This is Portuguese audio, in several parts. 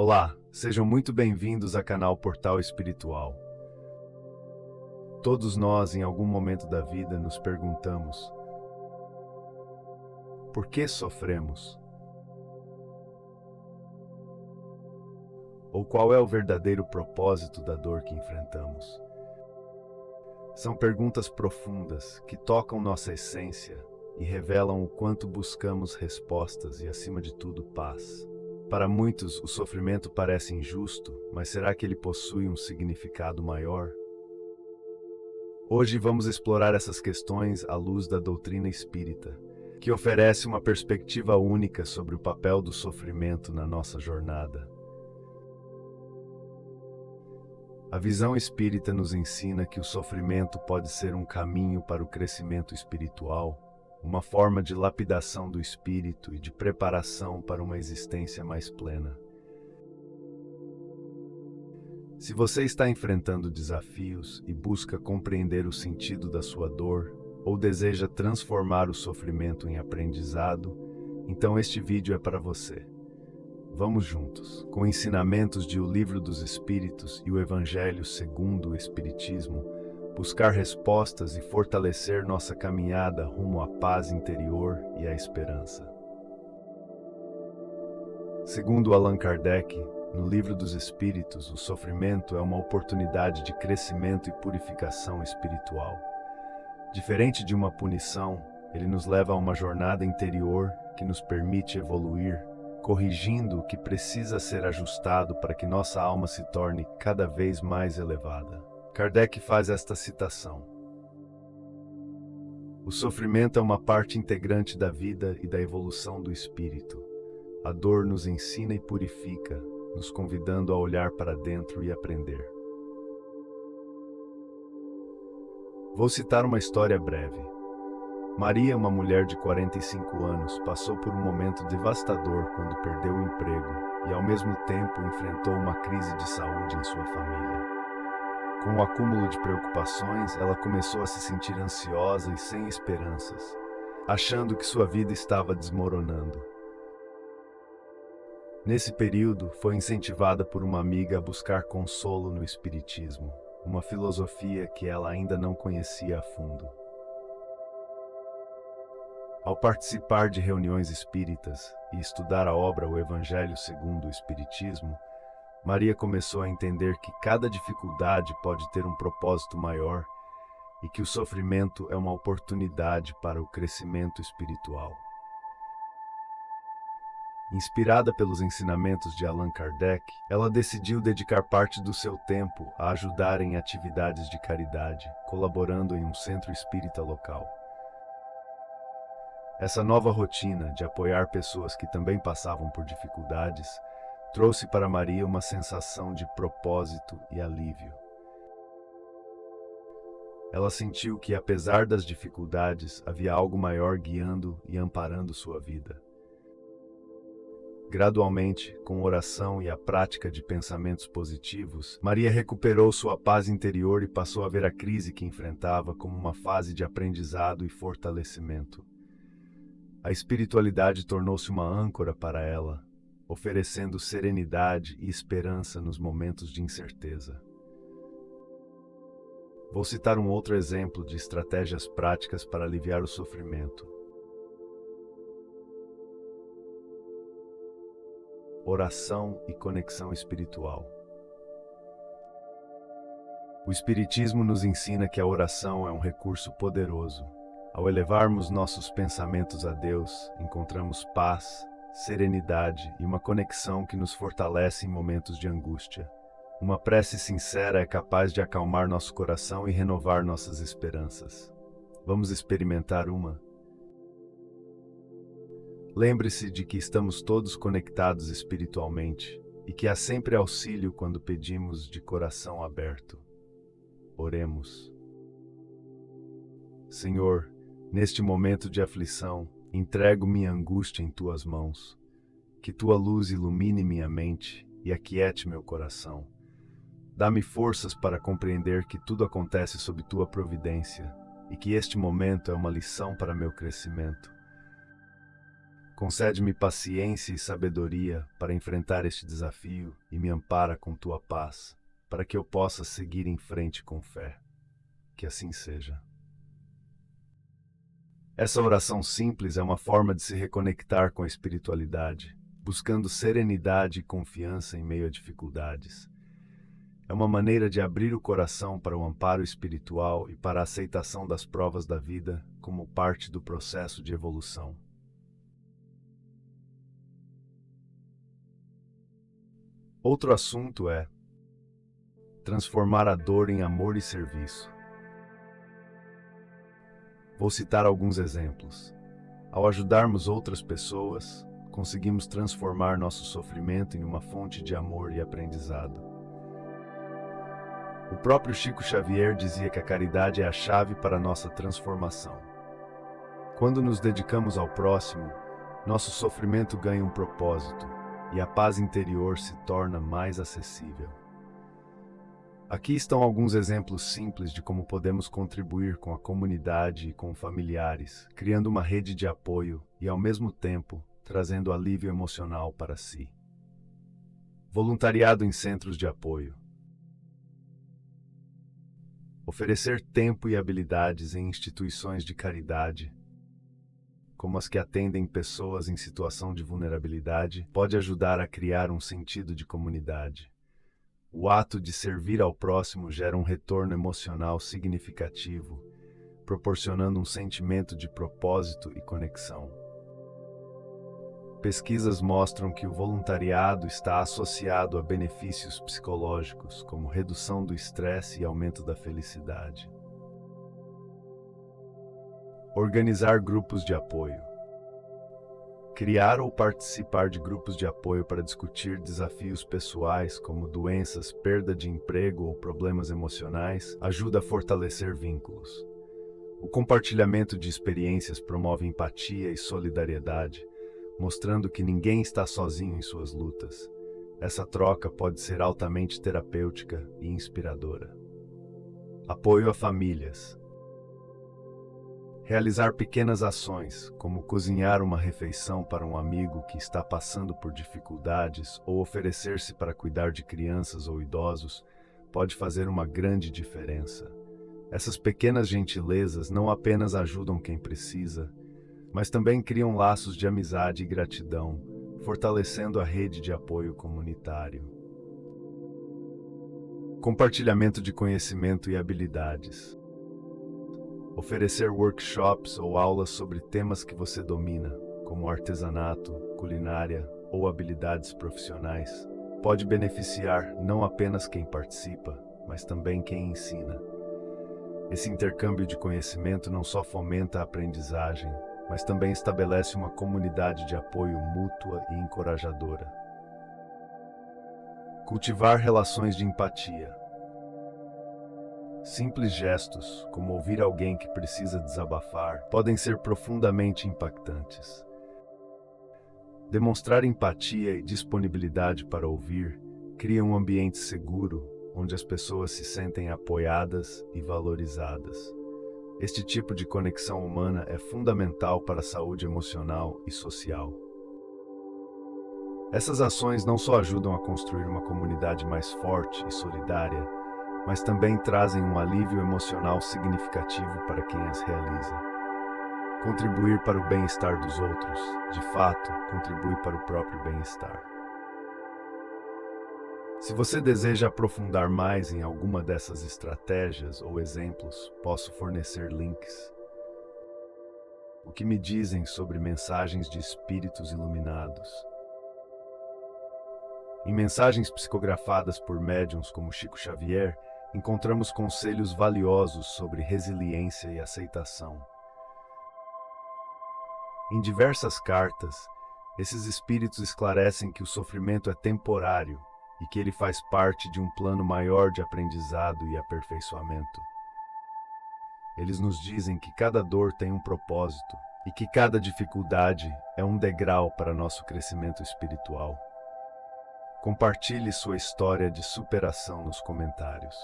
Olá, sejam muito bem-vindos ao canal Portal Espiritual. Todos nós, em algum momento da vida, nos perguntamos: por que sofremos? Ou qual é o verdadeiro propósito da dor que enfrentamos? São perguntas profundas que tocam nossa essência e revelam o quanto buscamos respostas e, acima de tudo, paz. Para muitos, o sofrimento parece injusto, mas será que ele possui um significado maior? Hoje vamos explorar essas questões à luz da doutrina espírita, que oferece uma perspectiva única sobre o papel do sofrimento na nossa jornada. A visão espírita nos ensina que o sofrimento pode ser um caminho para o crescimento espiritual, uma forma de lapidação do espírito e de preparação para uma existência mais plena. Se você está enfrentando desafios e busca compreender o sentido da sua dor, ou deseja transformar o sofrimento em aprendizado, então este vídeo é para você. Vamos juntos, com ensinamentos de O Livro dos Espíritos e o Evangelho segundo o Espiritismo, buscar respostas e fortalecer nossa caminhada rumo à paz interior e à esperança. Segundo Allan Kardec, no Livro dos Espíritos, o sofrimento é uma oportunidade de crescimento e purificação espiritual. Diferente de uma punição, ele nos leva a uma jornada interior que nos permite evoluir, corrigindo o que precisa ser ajustado para que nossa alma se torne cada vez mais elevada. Kardec faz esta citação: o sofrimento é uma parte integrante da vida e da evolução do espírito. A dor nos ensina e purifica, nos convidando a olhar para dentro e aprender. Vou citar uma história breve. Maria, uma mulher de 45 anos, passou por um momento devastador quando perdeu o emprego e, ao mesmo tempo, enfrentou uma crise de saúde em sua família. Com o acúmulo de preocupações, ela começou a se sentir ansiosa e sem esperanças, achando que sua vida estava desmoronando. Nesse período, foi incentivada por uma amiga a buscar consolo no Espiritismo, uma filosofia que ela ainda não conhecia a fundo. Ao participar de reuniões espíritas e estudar a obra O Evangelho segundo o Espiritismo, Maria começou a entender que cada dificuldade pode ter um propósito maior e que o sofrimento é uma oportunidade para o crescimento espiritual. Inspirada pelos ensinamentos de Allan Kardec, ela decidiu dedicar parte do seu tempo a ajudar em atividades de caridade, colaborando em um centro espírita local. Essa nova rotina de apoiar pessoas que também passavam por dificuldades trouxe para Maria uma sensação de propósito e alívio. Ela sentiu que, apesar das dificuldades, havia algo maior guiando e amparando sua vida. Gradualmente, com oração e a prática de pensamentos positivos, Maria recuperou sua paz interior e passou a ver a crise que enfrentava como uma fase de aprendizado e fortalecimento. A espiritualidade tornou-se uma âncora para ela, oferecendo serenidade e esperança nos momentos de incerteza. Vou citar um outro exemplo de estratégias práticas para aliviar o sofrimento. Oração e conexão espiritual. O Espiritismo nos ensina que a oração é um recurso poderoso. Ao elevarmos nossos pensamentos a Deus, encontramos paz, serenidade e uma conexão que nos fortalece em momentos de angústia. Uma prece sincera é capaz de acalmar nosso coração e renovar nossas esperanças. Vamos experimentar uma? Lembre-se de que estamos todos conectados espiritualmente e que há sempre auxílio quando pedimos de coração aberto. Oremos. Senhor, neste momento de aflição, entrego minha angústia em tuas mãos. Que tua luz ilumine minha mente e aquiete meu coração. Dá-me forças para compreender que tudo acontece sob tua providência e que este momento é uma lição para meu crescimento. Concede-me paciência e sabedoria para enfrentar este desafio e me ampara com tua paz, para que eu possa seguir em frente com fé. Que assim seja. Essa oração simples é uma forma de se reconectar com a espiritualidade, buscando serenidade e confiança em meio a dificuldades. É uma maneira de abrir o coração para o amparo espiritual e para a aceitação das provas da vida como parte do processo de evolução. Outro assunto é transformar a dor em amor e serviço. Vou citar alguns exemplos. Ao ajudarmos outras pessoas, conseguimos transformar nosso sofrimento em uma fonte de amor e aprendizado. O próprio Chico Xavier dizia que a caridade é a chave para a nossa transformação. Quando nos dedicamos ao próximo, nosso sofrimento ganha um propósito e a paz interior se torna mais acessível. Aqui estão alguns exemplos simples de como podemos contribuir com a comunidade e com familiares, criando uma rede de apoio e, ao mesmo tempo, trazendo alívio emocional para si. Voluntariado em centros de apoio. Oferecer tempo e habilidades em instituições de caridade, como as que atendem pessoas em situação de vulnerabilidade, pode ajudar a criar um sentido de comunidade. O ato de servir ao próximo gera um retorno emocional significativo, proporcionando um sentimento de propósito e conexão. Pesquisas mostram que o voluntariado está associado a benefícios psicológicos, como redução do estresse e aumento da felicidade. Organizar grupos de apoio. Criar ou participar de grupos de apoio para discutir desafios pessoais, como doenças, perda de emprego ou problemas emocionais, ajuda a fortalecer vínculos. O compartilhamento de experiências promove empatia e solidariedade, mostrando que ninguém está sozinho em suas lutas. Essa troca pode ser altamente terapêutica e inspiradora. Apoio a famílias. Realizar pequenas ações, como cozinhar uma refeição para um amigo que está passando por dificuldades ou oferecer-se para cuidar de crianças ou idosos, pode fazer uma grande diferença. Essas pequenas gentilezas não apenas ajudam quem precisa, mas também criam laços de amizade e gratidão, fortalecendo a rede de apoio comunitário. Compartilhamento de conhecimento e habilidades. Oferecer workshops ou aulas sobre temas que você domina, como artesanato, culinária ou habilidades profissionais, pode beneficiar não apenas quem participa, mas também quem ensina. Esse intercâmbio de conhecimento não só fomenta a aprendizagem, mas também estabelece uma comunidade de apoio mútua e encorajadora. Cultivar relações de empatia. Simples gestos, como ouvir alguém que precisa desabafar, podem ser profundamente impactantes. Demonstrar empatia e disponibilidade para ouvir cria um ambiente seguro, onde as pessoas se sentem apoiadas e valorizadas. Este tipo de conexão humana é fundamental para a saúde emocional e social. Essas ações não só ajudam a construir uma comunidade mais forte e solidária, mas também trazem um alívio emocional significativo para quem as realiza. Contribuir para o bem-estar dos outros, de fato, contribui para o próprio bem-estar. Se você deseja aprofundar mais em alguma dessas estratégias ou exemplos, posso fornecer links. O que me dizem sobre mensagens de espíritos iluminados? Em mensagens psicografadas por médiuns como Chico Xavier, encontramos conselhos valiosos sobre resiliência e aceitação. Em diversas cartas, esses espíritos esclarecem que o sofrimento é temporário e que ele faz parte de um plano maior de aprendizado e aperfeiçoamento. Eles nos dizem que cada dor tem um propósito e que cada dificuldade é um degrau para nosso crescimento espiritual. Compartilhe sua história de superação nos comentários.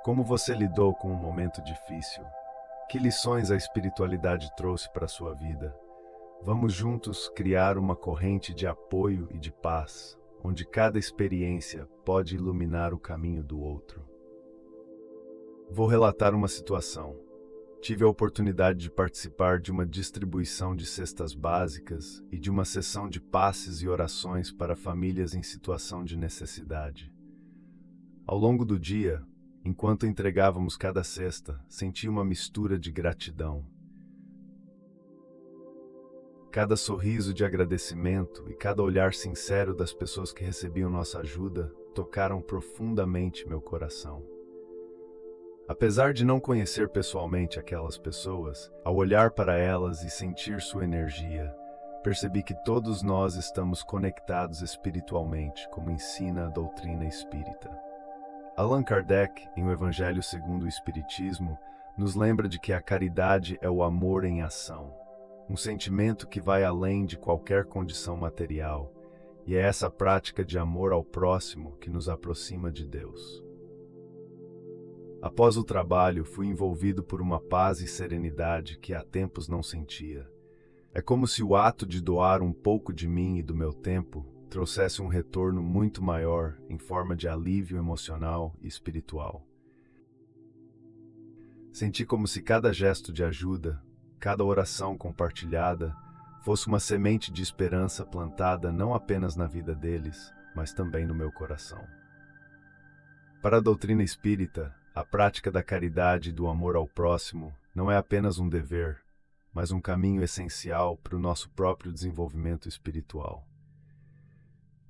Como você lidou com um momento difícil? Que lições a espiritualidade trouxe para a sua vida? Vamos juntos criar uma corrente de apoio e de paz, onde cada experiência pode iluminar o caminho do outro. Vou relatar uma situação. Tive a oportunidade de participar de uma distribuição de cestas básicas e de uma sessão de passes e orações para famílias em situação de necessidade. Ao longo do dia, enquanto entregávamos cada cesta, senti uma mistura de gratidão. Cada sorriso de agradecimento e cada olhar sincero das pessoas que recebiam nossa ajuda tocaram profundamente meu coração. Apesar de não conhecer pessoalmente aquelas pessoas, ao olhar para elas e sentir sua energia, percebi que todos nós estamos conectados espiritualmente, como ensina a doutrina espírita. Allan Kardec, em O Evangelho segundo o Espiritismo, nos lembra de que a caridade é o amor em ação, um sentimento que vai além de qualquer condição material, e é essa prática de amor ao próximo que nos aproxima de Deus. Após o trabalho, fui envolvido por uma paz e serenidade que há tempos não sentia. É como se o ato de doar um pouco de mim e do meu tempo trouxesse um retorno muito maior em forma de alívio emocional e espiritual. Senti como se cada gesto de ajuda, cada oração compartilhada, fosse uma semente de esperança plantada não apenas na vida deles, mas também no meu coração. Para a doutrina espírita, a prática da caridade e do amor ao próximo não é apenas um dever, mas um caminho essencial para o nosso próprio desenvolvimento espiritual.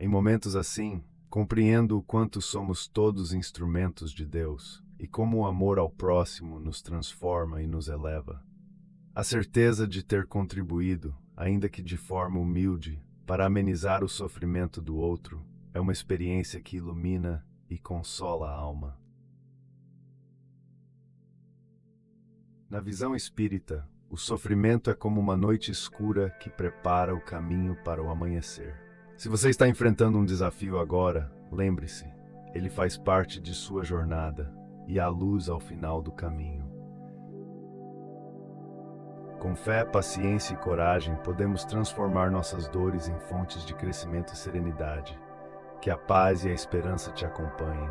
Em momentos assim, compreendo o quanto somos todos instrumentos de Deus e como o amor ao próximo nos transforma e nos eleva. A certeza de ter contribuído, ainda que de forma humilde, para amenizar o sofrimento do outro, é uma experiência que ilumina e consola a alma. Na visão espírita, o sofrimento é como uma noite escura que prepara o caminho para o amanhecer. Se você está enfrentando um desafio agora, lembre-se, ele faz parte de sua jornada e há luz ao final do caminho. Com fé, paciência e coragem, podemos transformar nossas dores em fontes de crescimento e serenidade. Que a paz e a esperança te acompanhem.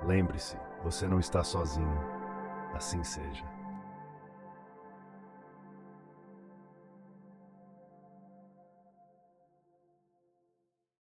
Lembre-se, você não está sozinho. Assim seja.